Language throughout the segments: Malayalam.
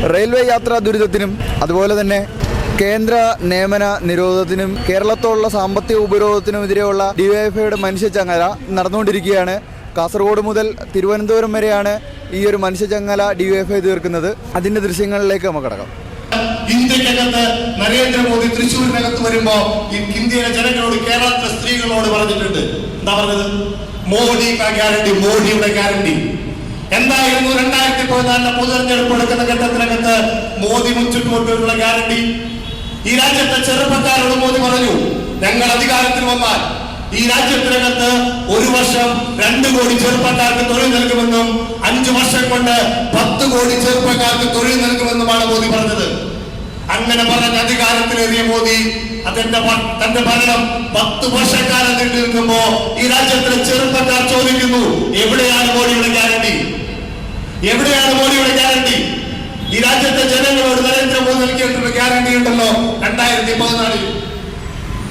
റെയിൽവേ യാത്രാ ദുരിതത്തിനും അതുപോലെ തന്നെ കേന്ദ്ര നിയമന നിരോധനത്തിനും കേരളത്തോടുള്ള സാമ്പത്തിക ഉപരോധത്തിനുമെതിരെയുള്ള ഡിവൈഎഫ്ഐയുടെ മനുഷ്യച്ചങ്ങല നടന്നുകൊണ്ടിരിക്കുകയാണ്. കാസർഗോഡ് മുതൽ തിരുവനന്തപുരം വരെയാണ് ഈ ഒരു മനുഷ്യച്ചങ്ങല ഡിവൈഎഫ്ഐ തീർക്കുന്നത്. അതിന്റെ ദൃശ്യങ്ങളിലേക്ക് നമുക്ക് കടക്കാം. ഇന്ത്യക്കകത്ത് നരേന്ദ്രമോദി തൃശ്ശൂരിനകത്ത് വരുമ്പോ ഇന്ത്യയിലെ ജനങ്ങളോട്, കേരളത്തിലെ സ്ത്രീകളോട് പറഞ്ഞിട്ടുണ്ട്. എന്താ പറഞ്ഞത്? മോഡി ഗ്യാരണ്ടി, മോഡിയുടെ ഗ്യാരണ്ടി എന്തായിരുന്നു? 2014 പൊതുതെരഞ്ഞെടുപ്പ് എടുക്കുന്ന ഘട്ടത്തിനകത്ത് മോദി മുൻചുറ്റുകൊണ്ടുള്ള ഗ്യാരണ്ടി. ഈ രാജ്യത്തെ ചെറുപ്പക്കാരോട് മോദി പറഞ്ഞു, ഞങ്ങൾ അധികാരത്തിൽ വന്നാൽ ഈ രാജ്യത്തിനകത്ത് 1 വർഷം 2 കോടി ചെറുപ്പക്കാർക്ക് തൊഴിൽ നൽകുമെന്നും 5 വർഷം കൊണ്ട് 10 കോടി ചെറുപ്പക്കാർക്ക് തൊഴിൽ നൽകുമെന്നുമാണ് മോദി പറഞ്ഞത്. അങ്ങനെ പറഞ്ഞ അധികാരത്തിലേറിയ മോദി തന്റെ ഭരണം 10 വർഷക്കാലം നീണ്ടു നിൽക്കുമ്പോ ഈ രാജ്യത്തിലെ ചെറുപ്പക്കാർ ചോദിക്കുന്നു, എവിടെയാണ് മോഡിയുടെ ഗ്യാരണ്ടി? എവിടെയാണ് മോഡിയുടെ ഗ്യാരണ്ടി? ഈ രാജ്യത്തെ ജനങ്ങളോട് നരേന്ദ്രമോദി നൽകിയിട്ടുള്ള ഗ്യാരണ്ടി ഉണ്ടല്ലോ. 2014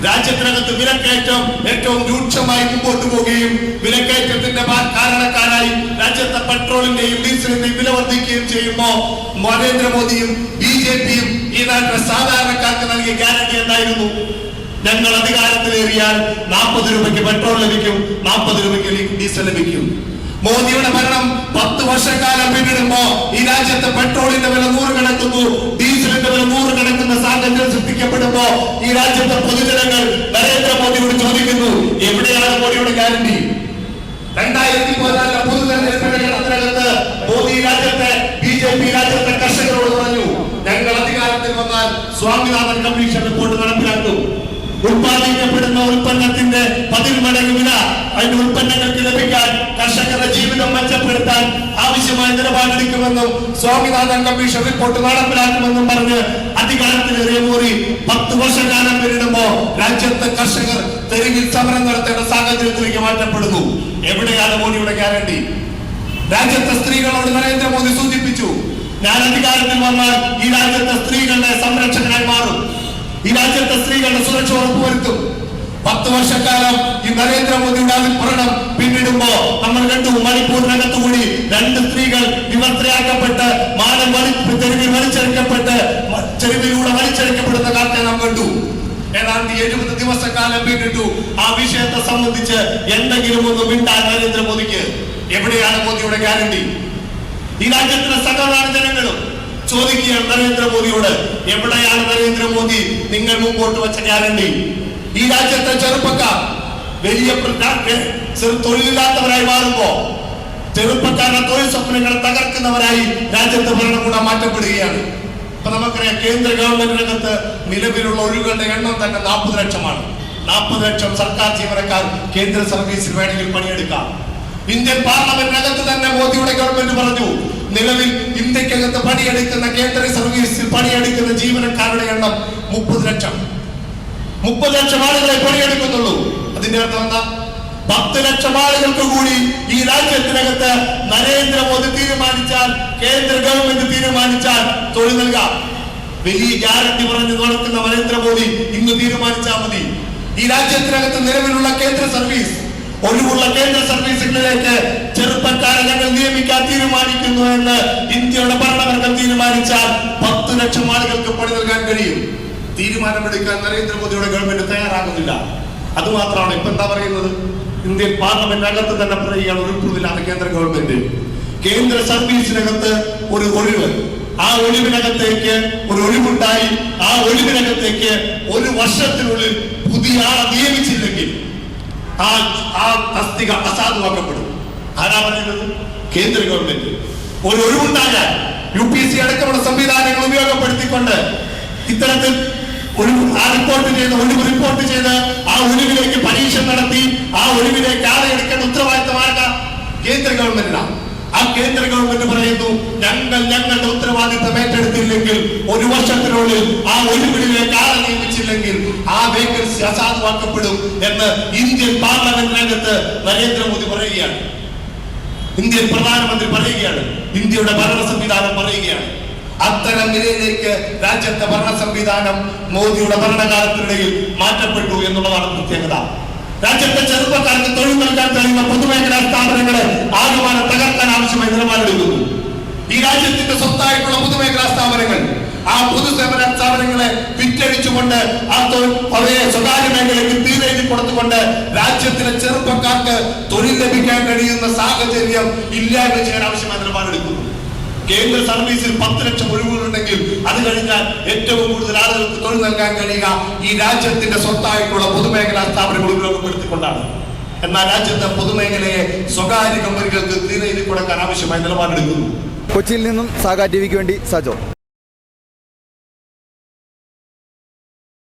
രാജ്യത്തിനകത്ത് വിലക്കയറ്റം ഏറ്റവും രൂക്ഷമായി മുമ്പോട്ട് പോവുകയും വിലക്കയറ്റത്തിന്റെ കാരണക്കാരായി രാജ്യത്തെ പെട്രോളിന്റെയും ഡീസലിന്റെയും വില വർദ്ധിക്കുകയും ചെയ്യുമ്പോൾ നരേന്ദ്രമോദിയും BJPയും ഈ നാട്ടിലെ സാധാരണക്കാർക്ക് നൽകിയ ഗ്യാരണ്ടി എന്തായിരുന്നു? ഞങ്ങൾ അധികാരത്തിലേറിയാൽ 40 രൂപയ്ക്ക് പെട്രോൾ ലഭിക്കും, 40 രൂപയ്ക്ക് ഡീസൽ ലഭിക്കും. മോദിയുടെ ഭരണം 10 വർഷക്കാലം പിന്നിടുമ്പോ ഈ രാജ്യത്തെ പെട്രോളിന്റെ വില 100 കടക്കുന്നു, ഡീസലിന്റെ വില 100 കടക്കുന്ന സാഹചര്യം സൃഷ്ടിക്കപ്പെടുമ്പോ ഈ രാജ്യത്തെ പൊതുജനങ്ങൾ നരേന്ദ്രമോദിയോട് ചോദിക്കുന്നു, എവിടെയാണ് മോദിയുടെ ഗ്യാരണ്ടി? 2014 പൊതുതെരഞ്ഞെടുപ്പിന്റെ ഘട്ടത്തിനകത്ത് മോദി രാജ്യത്തെ BJP രാജ്യത്തെ കർഷകരോട് പറഞ്ഞു, ഞങ്ങൾ അധികാരത്തിൽ വന്നാൽ സ്വാമിനാഥൻ കമ്മീഷൻ റിപ്പോർട്ട് നടപ്പിലാക്കും. ഉത്പാദിക്കപ്പെടുന്ന ഉൽപ്പന്നത്തിന്റെ 10 മടങ്ങ് വില അതിന്റെ ഉൽപ്പന്നങ്ങൾക്ക് ലഭിക്കാൻ, കർഷകരുടെ ജീവിതം മെച്ചപ്പെടുത്താൻ ആവശ്യമായ നിലപാടെടുക്കുമെന്നും സ്വാമിനാഥൻ കമ്മീഷൻ റിപ്പോർട്ട് നടപ്പിലാക്കുമെന്നും പറഞ്ഞ് അധികാരത്തിലേറിയ മോദി 10 വർഷക്കാലം പിന്നിടുമ്പോ രാജ്യത്തെ കർഷകർ തെരുവിൽ സമരം നടത്തേണ്ട സാഹചര്യത്തിലേക്ക് മാറ്റപ്പെടുന്നു. എവിടെയാണ് മോദിയുടെ ഗ്യാരണ്ടി? രാജ്യത്തെ സ്ത്രീകളോട് നരേന്ദ്രമോദി സൂചിപ്പിച്ചു, ഞാൻ അധികാരത്തിൽ വന്നാൽ ഈ രാജ്യത്തെ സ്ത്രീകളുടെ സംരക്ഷകനായി മാറും, ഈ രാജ്യത്തെ സ്ത്രീകളുടെ സുരക്ഷ ഉറപ്പുവരുത്തും. 10 വർഷക്കാലം ഈ നരേന്ദ്രമോദിയുടെ ഭരണം പിന്നിടുമ്പോ നമ്മൾ കണ്ടു, മണിപ്പൂരിനകത്തുകൂടി 2 സ്ത്രീകൾ വിമർശയാക്കപ്പെട്ട് തെരുവിൽ വലിച്ചെടുക്കപ്പെട്ട് ചെരുവിലൂടെ വലിച്ചെടുക്കപ്പെടുന്ന കാഴ്ച നാം കണ്ടു. ഏതാണ്ട് 70 ദിവസക്കാലം പിന്നിട്ടു. ആ വിഷയത്തെ സംബന്ധിച്ച് എന്തെങ്കിലും ഒന്ന് മിണ്ടാൻ നരേന്ദ്രമോദിക്ക്. എവിടെയാണ് മോദിയുടെ ഗ്യാരണ്ടി? ഈ രാജ്യത്തിലെ സകല ജനങ്ങളും ചോദിക്കുകയാണ് നരേന്ദ്രമോദിയോട്, എവിടെയാണ് നരേന്ദ്രമോദി നിങ്ങൾ മുമ്പോട്ട് വെച്ച ഗ്യാരണ്ടി? ഈ രാജ്യത്തെ ചെറുപ്പക്കാർ വലിയ തൊഴിലില്ലാത്തവരായി മാറുമ്പോ ചെറുപ്പക്കാരുടെ തൊഴിൽ സ്വപ്നങ്ങൾ തകർക്കുന്നവരായി രാജ്യത്തെ ഭരണകൂടം മാറ്റപ്പെടുകയാണ്. ഇപ്പൊ നമുക്കറിയാം, കേന്ദ്ര ഗവൺമെന്റിനകത്ത് നിലവിലുള്ള ഒഴിവുകളുടെ എണ്ണം തന്നെ 40 ലക്ഷമാണ്. 40 ലക്ഷം സർക്കാർ ജീവനക്കാർ കേന്ദ്ര സർവീസിൽ വേണമെങ്കിൽ പണിയെടുക്കാം. ഇന്ത്യൻ പാർലമെന്റിനകത്ത് തന്നെ മോദിയുടെ ഗവൺമെന്റ് പറഞ്ഞു, നിലവിൽ ഇന്ത്യക്കകത്ത് പണിയെടുക്കുന്ന കേന്ദ്ര സർവീസിൽ പണിയെടുക്കുന്ന ജീവനക്കാരുടെ എണ്ണം 30 ലക്ഷം. 30 ലക്ഷം ആളുകളെ പണിയെടുക്കുന്നുള്ളൂ. അതിന്റെ അർത്ഥം എന്താ? 10 ലക്ഷം ആളുകൾക്ക് കൂടി ഈ രാജ്യത്തിനകത്ത് നരേന്ദ്രമോദി തീരുമാനിച്ചാൽ, കേന്ദ്ര ഗവൺമെന്റ് തീരുമാനിച്ചാൽ തൊഴിൽ നൽകാം. വലിയ ഗ്യാരണ്ടി പറഞ്ഞു നടക്കുന്ന നരേന്ദ്രമോദി ഇന്ന് തീരുമാനിച്ചാൽ മതി. ഈ രാജ്യത്തിനകത്ത് നിലവിലുള്ള കേന്ദ്ര സർവീസ്, ഒഴിവുള്ള കേന്ദ്ര സർവീസുകളിലേക്ക് ചെറുപ്പക്കാരെ ഞങ്ങൾ നിയമിക്കാൻ തീരുമാനിക്കുന്നു എന്ന് ഇന്ത്യയുടെ ഭരണവർഗം തീരുമാനിച്ചാൽ 10 ലക്ഷം ആളുകൾക്ക് പണി നൽകാൻ കഴിയും. തീരുമാനമെടുക്കാൻ നരേന്ദ്രമോദിയുടെ ഗവൺമെന്റ് തയ്യാറാകുന്നില്ല. അതുമാത്രമാണ് ഇപ്പൊ എന്താ പറയുന്നത്? ഇന്ത്യൻ പാർലമെന്റിനകത്ത് തന്നെ പറയുകയാണ്, ഒഴിവില്ലാതെ കേന്ദ്ര ഗവൺമെന്റ് കേന്ദ്ര സർവീസിനകത്ത് ഒരു ഒഴിവ്, ആ ഒഴിവിനകത്തേക്ക് ഒരു ഒഴിവുണ്ടായി, ആ ഒഴിവിനകത്തേക്ക് 1 വർഷത്തിനുള്ളിൽ പുതിയ ആളെ നിയമിച്ചില്ലെങ്കിൽ ആ തസ്തിക അസാധുവാക്കപ്പെടും. ആരാ പറയുന്നത്? കേന്ദ്ര ഗവൺമെന്റ്. ഒരു ഒഴിവുണ്ടായാൽ UPSC അടക്കമുള്ള സംവിധാനങ്ങൾ ഉപയോഗപ്പെടുത്തിക്കൊണ്ട് ഇത്തരത്തിൽ ഒഴിവ് റിപ്പോർട്ട് ചെയ്ത് ആ ഒഴിവിലേക്ക് പരീക്ഷ നടത്തി ആ ഒഴിവിലേക്ക് ആളെ എടുക്കേണ്ട ഉത്തരവാദിത്തമാണ് കേന്ദ്ര ഗവൺമെന്റിനാണ്. ആ കേന്ദ്ര ഗവൺമെന്റ് പറയുന്നു, ഞങ്ങളുടെ ഉത്തരവാദിത്തം ഏറ്റെടുത്തില്ലെങ്കിൽ 1 വർഷത്തിനുള്ളിൽ ആ ഒഴിവിലേക്ക് ആളെ നിയമിച്ചില്ലെങ്കിൽ ആ വേക്കൻസി അസാധുവാക്കപ്പെടും എന്ന് ഇന്ത്യൻ പാർലമെന്റിനകത്ത് നരേന്ദ്രമോദി പറയുകയാണ്. ഇന്ത്യൻ പ്രധാനമന്ത്രി പറയുകയാണ്, ഇന്ത്യയുടെ ഭരണ സംവിധാനം പറയുകയാണ്. അത്തരം നിലയിലേക്ക് രാജ്യത്തെ ഭരണ സംവിധാനം മോദിയുടെ ഭരണകാലത്തിനിടയിൽ മാറ്റപ്പെട്ടു എന്നുള്ളതാണ് പ്രത്യേകത. രാജ്യത്തെ ചെറുപ്പക്കാർക്ക് തൊഴിൽ നൽകാൻ കഴിയുന്ന പൊതുമേഖലാ സ്ഥാപനങ്ങളെ ആകമാനം തകർക്കാൻ ആവശ്യമായ നിലപാടെടുക്കുന്നു. ഈ രാജ്യത്തിന്റെ സ്വത്തായിട്ടുള്ള പൊതുമേഖലാ സ്ഥാപനം നശിപ്പിച്ചുകൊണ്ട് ആ പഴയ സ്വകാര്യ മേഖലയ്ക്ക് തീരെഴുതി കൊടുത്തുകൊണ്ട് രാജ്യത്തിലെ ചെറുപ്പക്കാർക്ക് തൊഴിൽ ലഭിക്കാൻ കഴിയുന്ന സാഹചര്യം ഇല്ലായ്മ ചെയ്യാൻ ആവശ്യമായ നിലപാടെടുക്കുന്നു. കേന്ദ്ര സർവീസിൽ 10 ലക്ഷം ഒഴിവുകളുണ്ടെങ്കിൽ അത് കഴിഞ്ഞാൽ ഏറ്റവും കൂടുതൽ ആളുകൾക്ക് തൊഴിൽ നൽകാൻ കഴിയുക ഈ രാജ്യത്തിന്റെ സ്വത്തായിട്ടുള്ള പൊതുമേഖലാ സ്ഥാപനങ്ങൾ ഉപയോഗപ്പെടുത്തിക്കൊണ്ടാണ്. എന്നാൽ രാജ്യത്തെ പൊതുമേഖലയെ സ്വകാര്യ കമ്പനികൾക്ക് തീരെഴുതി കൊടുക്കാൻ ആവശ്യമായ നിലപാടെടുക്കുന്നു. കൊച്ചിയിൽ നിന്നും സാഗ ടിവിക്ക് വേണ്ടി സജോ.